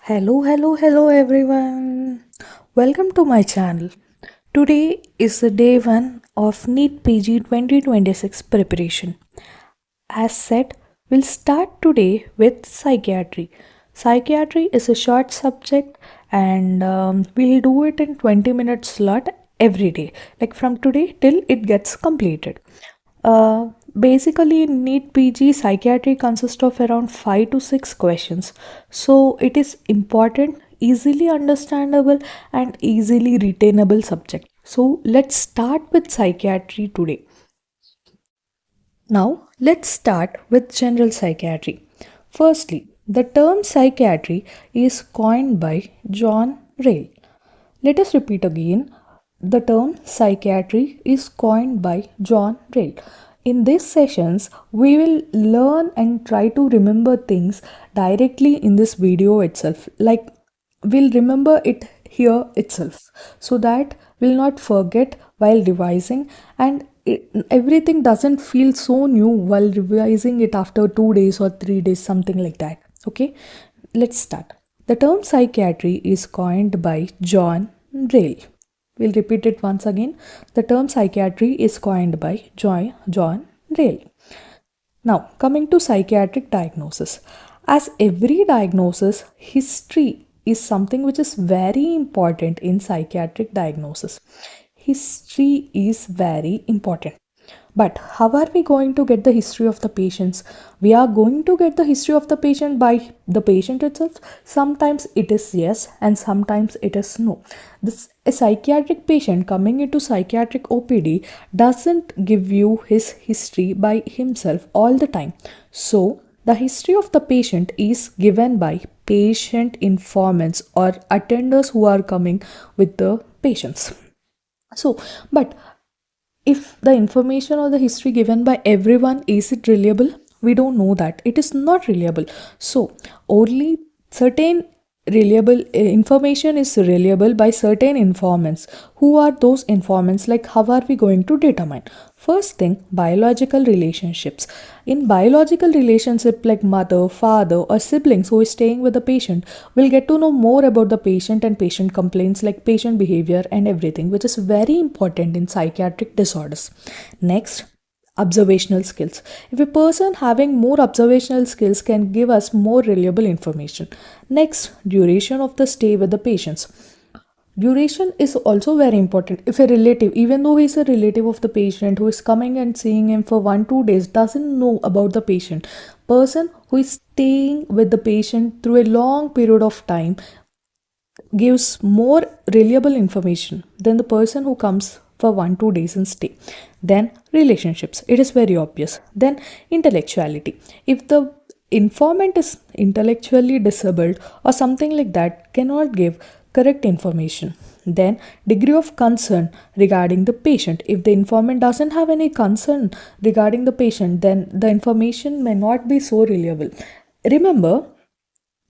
Hello everyone. Welcome to my channel. Today is the day 1 of Neetpg 2026 preparation. As said, we'll start today with psychiatry. Psychiatry is a short subject and we'll do it in 20-minute slot every day, like from today till it gets completed. Basically, NEET PG psychiatry consists of around 5 to 6 questions. So it is important, easily understandable, and easily retainable subject. So let's start with psychiatry today. Now, let's start with general psychiatry. Firstly, the term psychiatry is coined by John Rale. Let us repeat again. The term psychiatry is coined by John Rale. In these sessions, we will learn and try to remember things directly in this video itself. Like, we'll remember it here itself so that we'll not forget while revising, and everything doesn't feel so new while revising it after 2 days or 3 days, something like that. Okay, let's start. The term psychiatry is coined by John Rale. We'll repeat it once again. The term psychiatry is coined by John Rale. Now, coming to psychiatric diagnosis. As every diagnosis, history is something which is very important in psychiatric diagnosis. History is very important. But how are we going to get the history of the patients? We are going to get the history of the patient by the patient itself. Sometimes it is yes and sometimes it is no. A psychiatric patient coming into psychiatric OPD doesn't give you his history by himself all the time. So the history of the patient is given by patient informants or attenders who are coming with the patients. But if the information or the history given by everyone, is it reliable? We don't know that. It is not reliable. So only certain reliable information is reliable by certain informants. Who are those informants? Like, how are we going to determine? First thing, biological relationships. In biological relationship, like mother, father, or siblings who is staying with the patient, will get to know more about the patient and patient complaints, like patient behavior and everything, which is very important in psychiatric disorders. Next, observational skills. If a person having more observational skills can give us more reliable information. Next, duration of the stay with the patients. Duration is also very important. If a relative, even though he is a relative of the patient who is coming and seeing him for 1-2 days, doesn't know about the patient, person who is staying with the patient through a long period of time gives more reliable information than the person who comes for 1-2 days and stay. Then relationships, it is very obvious. Then intellectuality. If the informant is intellectually disabled or something like that, cannot give correct information. Then degree of concern regarding the patient. If the informant doesn't have any concern regarding the patient, then the information may not be so reliable. Remember,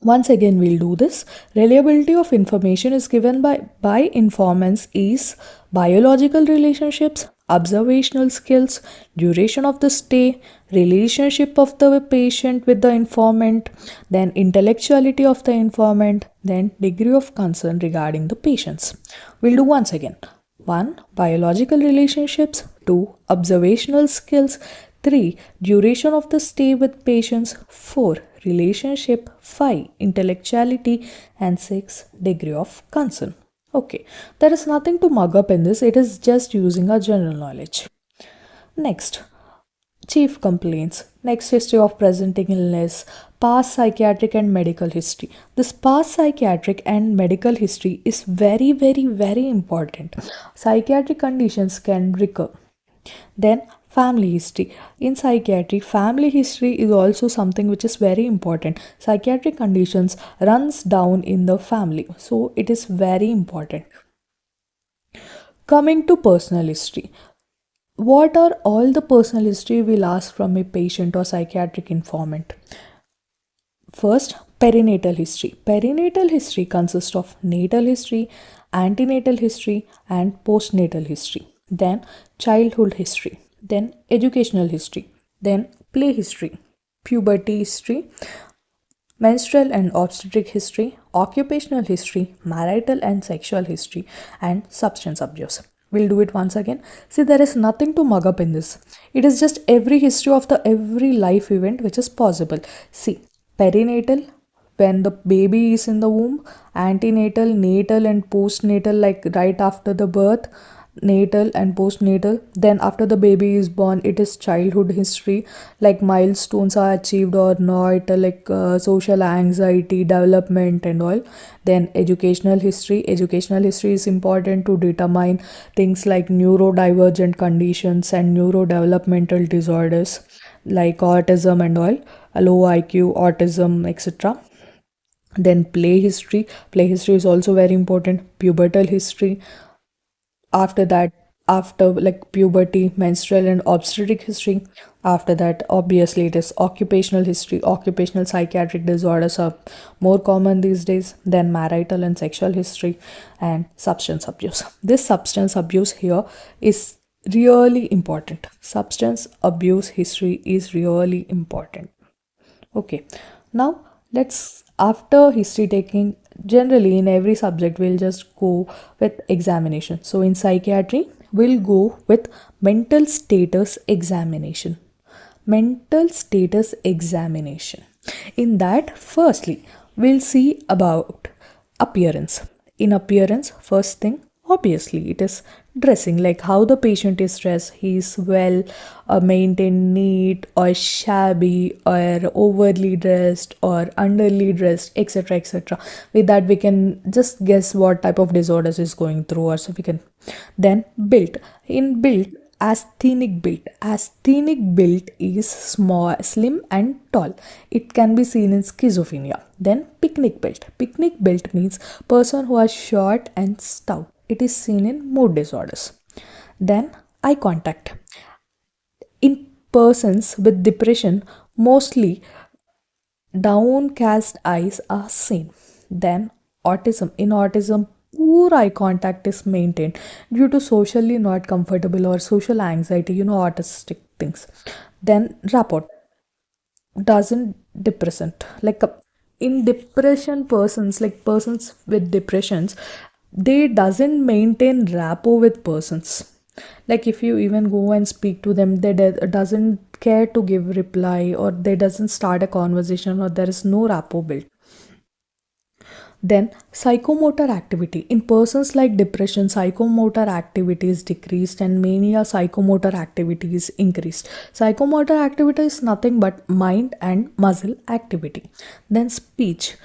once again we'll do this. Reliability of information is given by informants is biological relationships, observational skills, duration of the stay, relationship of the patient with the informant, then intellectuality of the informant, then degree of concern regarding the patients. We'll do once again. 1. Biological relationships. 2. Observational skills. 3. Duration of the stay with patients. 4. Relationship. 5. Intellectuality. And 6. Degree of concern. Okay, there is nothing to mug up in this. It is just using our general knowledge. Next, chief complaints. Next, history of presenting illness, past psychiatric and medical history. This past psychiatric and medical history is very, very, very important. Psychiatric conditions can recur. Then family history. In psychiatry, family history is also something which is very important. Psychiatric conditions runs down in the family, so it is very important. Coming to personal history. What are all the personal history we'll ask from a patient or psychiatric informant? First, perinatal history. Perinatal history consists of natal history, antenatal history, and postnatal history. Then childhood history, then educational history, then play history, puberty history, menstrual and obstetric history, occupational history, marital and sexual history, and substance abuse. We'll do it once again. See, there is nothing to mug up in this. It is just every history of the every life event which is possible. See, perinatal, when the baby is in the womb, antenatal, natal, and postnatal, like right after the birth, natal and postnatal. Then after the baby is born, it is childhood history, like milestones are achieved or not, like social anxiety development and all. Then educational history is important to determine things like neurodivergent conditions and neurodevelopmental disorders like autism and all, low IQ, autism, etc. Then play history is also very important. Pubertal history, after that, after like puberty, menstrual and obstetric history. After that, obviously it is occupational history. Occupational psychiatric disorders are more common these days. Then marital and sexual history, and substance abuse. This substance abuse here is really important. Substance abuse history is really important. Okay, now let's, after history taking, generally in every subject, we'll just go with examination. So in psychiatry, we'll go with mental status examination. Mental status examination. In that, firstly, we'll see about appearance. In appearance, first thing, obviously, it is dressing, like how the patient is dressed. He is well maintained, neat, or shabby, or overly dressed, or underly dressed, etc. etc. With that, we can just guess what type of disorders is going through, or so we can. Then built. In built, asthenic built is small, slim, and tall. It can be seen in schizophrenia. Then picnic built means person who are short and stout. It is seen in mood disorders. Then eye contact. In persons with depression, mostly downcast eyes are seen. Then autism. In autism, poor eye contact is maintained due to socially not comfortable or social anxiety, autistic things. Then rapport doesn't depressant, like in depression persons, like persons with depressions, they doesn't maintain rapport with persons. Like if you even go and speak to them, they doesn't care to give reply, or they doesn't start a conversation, or there is no rapport built. Then psychomotor activity. In persons like depression, psychomotor activity is decreased, and mania psychomotor activity is increased. Psychomotor activity is nothing but mind and muscle activity. Then speech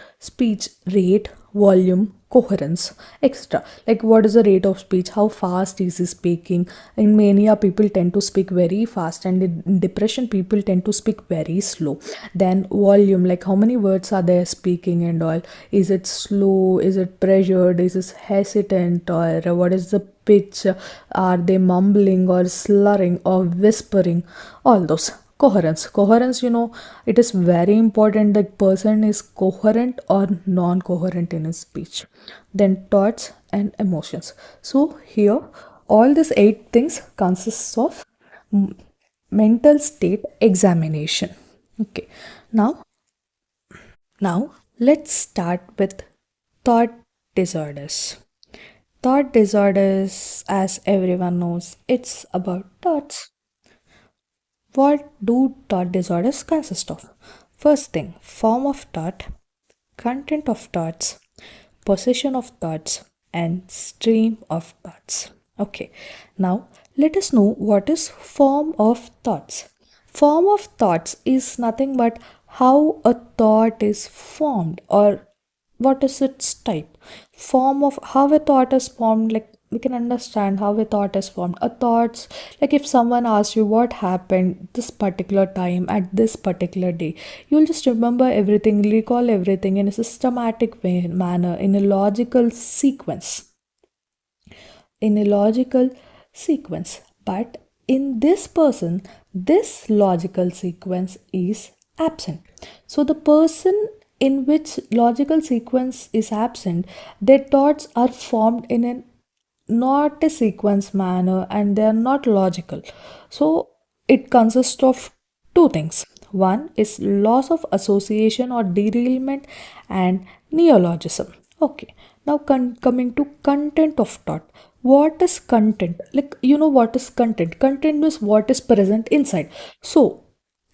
rate, volume, coherence, etc. Like what is the rate of speech? How fast is he speaking? In mania, people tend to speak very fast, and in depression, people tend to speak very slow. Then volume, like how many words are they speaking and all. Is it slow? Is it pressured? Is it hesitant? Or what is the pitch? Are they mumbling or slurring or whispering? All those. Coherence, it is very important that person is coherent or non-coherent in his speech. Then thoughts and emotions. So here, all these 8 things consists of mental state examination. Okay, now let's start with thought disorders. Thought disorders, as everyone knows, it's about thoughts. What do thought disorders consist of? First thing, form of thought, content of thoughts, possession of thoughts, and stream of thoughts. Okay, now let us know what is form of thoughts. Form of thoughts is nothing but how a thought is formed, or what is its type. Form of how a thought is formed, like we can understand how a thought is formed. A thoughts, like if someone asks you what happened this particular time at this particular day, you'll just remember everything, recall everything in a systematic manner, in a logical sequence. But in this person, this logical sequence is absent. So the person in which logical sequence is absent, their thoughts are formed in a not a sequence manner, and they are not logical. So it consists of two things. One is loss of association or derailment and neologism. Okay, now coming to content of thought. What is content? Like, you know what is content? Content is what is present inside. So,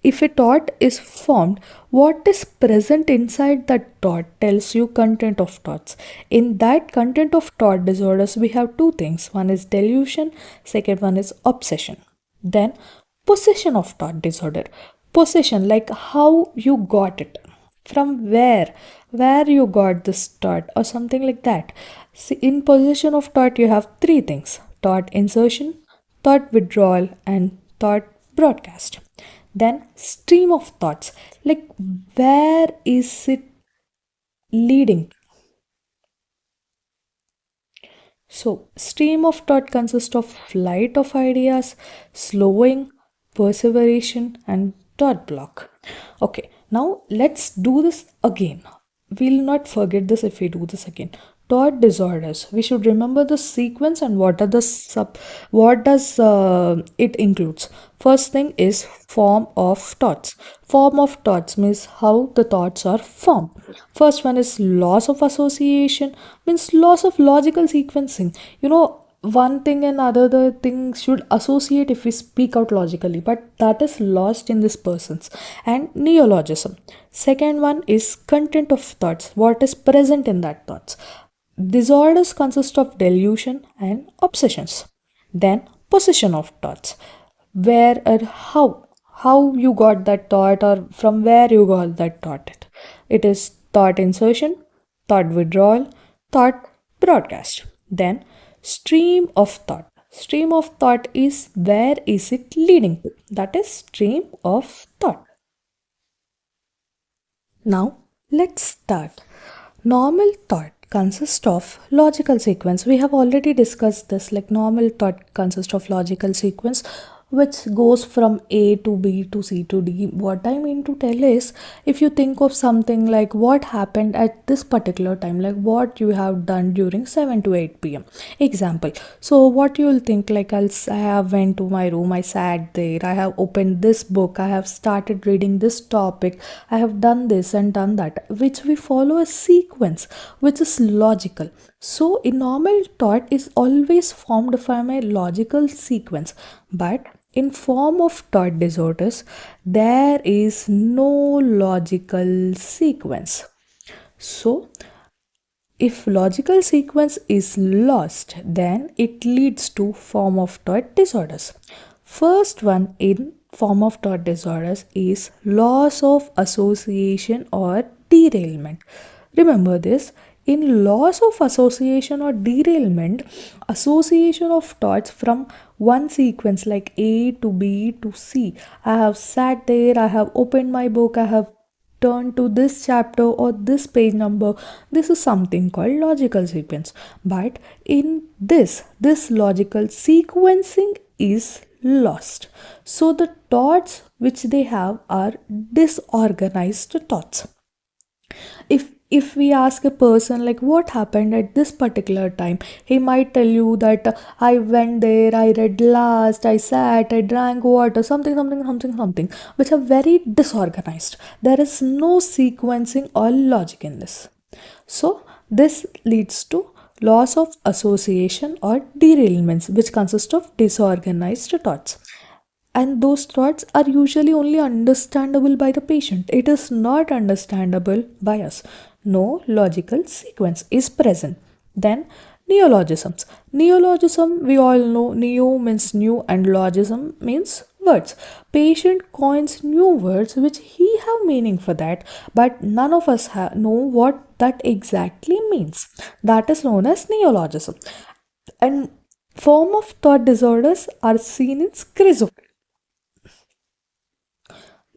if a thought is formed, what is present inside that thought tells you content of thoughts. In that content of thought disorders, we have two things. One is delusion, second one is obsession. Then possession of thought disorder. Possession, like how you got it, from where you got this thought or something like that. See, in possession of thought, you have three things: thought insertion, thought withdrawal, and thought broadcast. Then stream of thoughts, like where is it leading? So, stream of thought consists of flight of ideas, slowing, perseveration, and thought block. Okay, now let's do this again. We'll not forget this if we do this again. Thought disorders. We should remember the sequence and what are the what does it includes. First thing is form of thoughts. Form of thoughts means how the thoughts are formed. First one is loss of association, means loss of logical sequencing. One thing and other thing should associate if we speak out logically, but that is lost in this person's. And neologism. Second one is content of thoughts, what is present in that thoughts. Disorders consist of delusion and obsessions. Then possession of thoughts, where or how you got that thought or from where you got that thought. It is thought insertion, thought withdrawal, thought broadcast. Then stream of thought. Stream of thought is where is it leading to. That is stream of thought. Now let's start. Normal thought consists of logical sequence. We have already discussed this. Like normal thought consists of logical sequence which goes from A to B to C to D. What I mean to tell is, if you think of something like what happened at this particular time, like what you have done during 7 to 8 p.m. Example. So what you will think, like I have went to my room, I sat there, I have opened this book, I have started reading this topic, I have done this and done that, which we follow a sequence which is logical. So a normal thought is always formed from a logical sequence, but in form of thought disorders, there is no logical sequence. So, if logical sequence is lost, then it leads to form of thought disorders. First one in form of thought disorders is loss of association or derailment. Remember this. In loss of association or derailment, association of thoughts from one sequence like A to B to C. I have sat there, I have opened my book, I have turned to this chapter or this page number. This is something called logical sequence. But in this logical sequencing is lost. So the thoughts which they have are disorganized thoughts. If we ask a person like what happened at this particular time, he might tell you that I went there, I read last, I sat, I drank water, something, which are very disorganized. There is no sequencing or logic in this. So this leads to loss of association or derailments, which consist of disorganized thoughts, and those thoughts are usually only understandable by the patient. It is not understandable by us. No logical sequence is present. Then neologisms. Neologism, we all know, neo means new and logism means words. Patient coins new words which he have meaning for that, but none of us know what that exactly means. That is known as neologism. And form of thought disorders are seen in schizophrenia.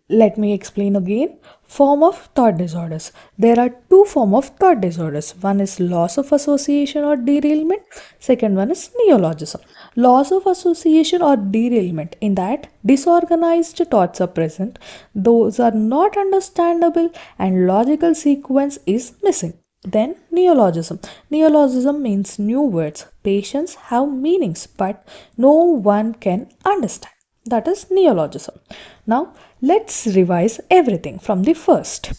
Let me explain again. Form of thought disorders. There are two form of thought disorders. One is loss of association or derailment. Second one is neologism. Loss of association or derailment. In that, disorganized thoughts are present. Those are not understandable and logical sequence is missing. Then neologism. Neologism means new words. Patients have meanings, but no one can understand. That is neologism. Now Let's revise everything from the first.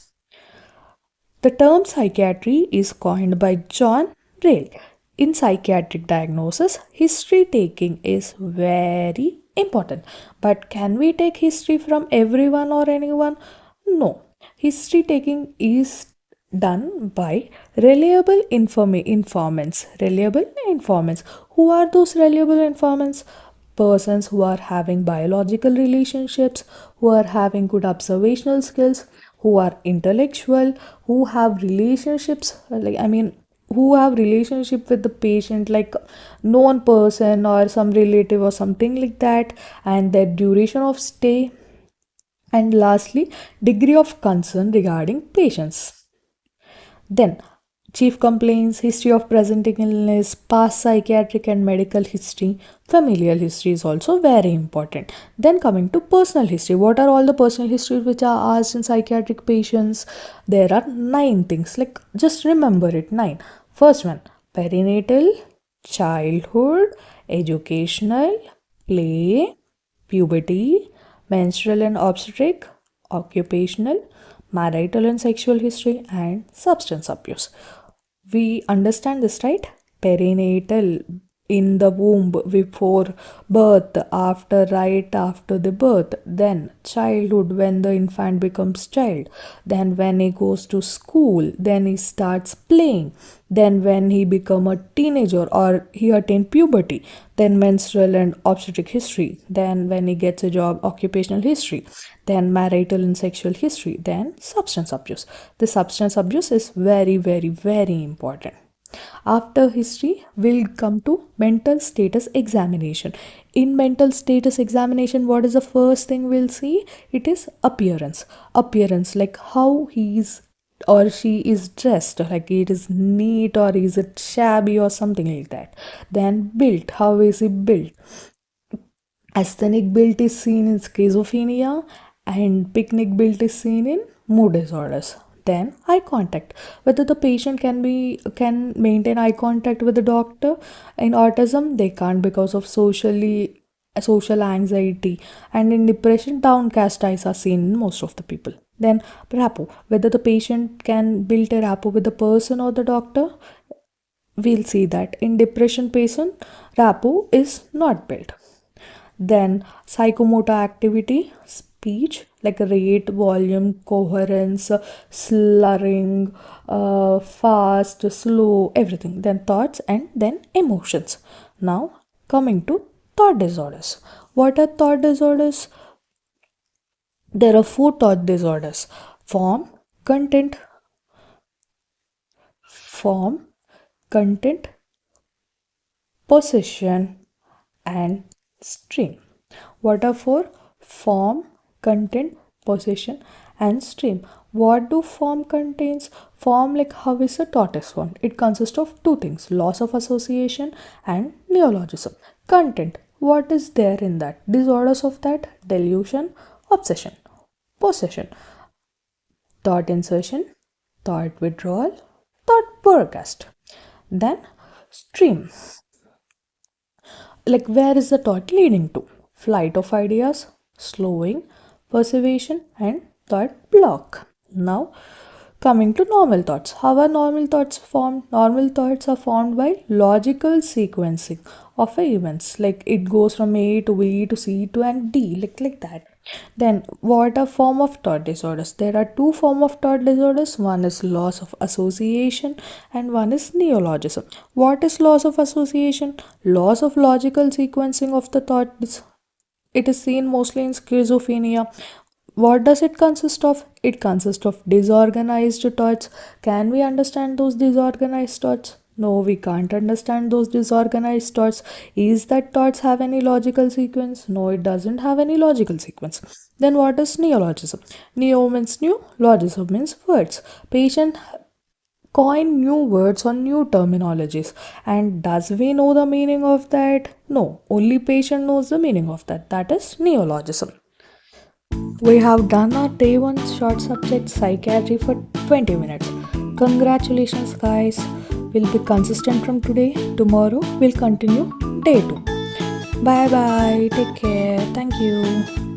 The term psychiatry is coined by John Rale. In psychiatric diagnosis, history taking is very important. But can we take history from everyone or anyone? No. History taking is done by reliable informants. Reliable informants. Who are those reliable informants? Persons who are having biological relationships, who are having good observational skills, who are intellectual, who have relationships, who have relationship with the patient, like known person or some relative or something like that, and their duration of stay, and lastly, degree of concern regarding patients. Then, chief complaints, history of presenting illness, past psychiatric and medical history, familial history is also very important. Then, coming to personal history, what are all the personal histories which are asked in psychiatric patients? There are 9 things, like just remember it 9. First one, perinatal, childhood, educational, play, puberty, menstrual and obstetric, occupational, marital and sexual history, and substance abuse. We understand this, right? Perinatal, in the womb, before birth, after, right after the birth, then childhood, when the infant becomes child, then when he goes to school, then he starts playing, then when he become a teenager or he attain puberty, then menstrual and obstetric history, then when he gets a job, occupational history, then marital and sexual history, then substance abuse. The substance abuse is very, very, very important. After history, we'll come to mental status examination. In mental status examination, what is the first thing we'll see? It is appearance. Appearance, like how he is or she is dressed, like it is neat or is it shabby or something like that. Then built, how is he built? Asthenic build is seen in schizophrenia and picnic build is seen in mood disorders. Then eye contact. Whether the patient can maintain eye contact with the doctor. In autism, they can't because of social anxiety, and in depression, downcast eyes are seen in most of the people. Then rapport. Whether the patient can build a rapport with the person or the doctor, we'll see that in depression patient, rapport is not built. Then psychomotor activity, speech, like rate, volume, coherence, slurring, fast, slow, everything. Then thoughts and then emotions. Now coming to thought disorders. What are thought disorders? There are 4 thought disorders: form, content, form, content, possession, and stream. What are 4? Form, content, possession, and stream. What do form contains? Form, like how is a thought is formed? It consists of 2 things: loss of association and neologism. Content, what is there in that? Disorders of that: delusion, obsession. Possession, thought insertion, thought withdrawal, thought broadcast. Then stream, like where is the thought leading to? Flight of ideas, slowing, perseveration, and thought block. Now coming to normal thoughts. How are normal thoughts formed? Normal thoughts are formed by logical sequencing of events, like it goes from A to B to C to and D, like that. Then what are form of thought disorders? There are 2 form of thought disorders. One is loss of association and one is neologism. What is loss of association? Loss of logical sequencing of the thoughts. It is seen mostly in schizophrenia. What does it consist of? It consists of disorganized thoughts. Can we understand those disorganized thoughts? No, we can't understand those disorganized thoughts. Is that thoughts have any logical sequence? No, it doesn't have any logical sequence. Then what is neologism? Neo means new, logism means words. Patient coin new words or new terminologies. And does we know the meaning of that? No, only patient knows the meaning of that. That is neologism. We have done our day 1 short subject psychiatry for 20 minutes. Congratulations, guys. We'll be consistent from today. Tomorrow we'll continue day 2. Bye bye. Take care. Thank you.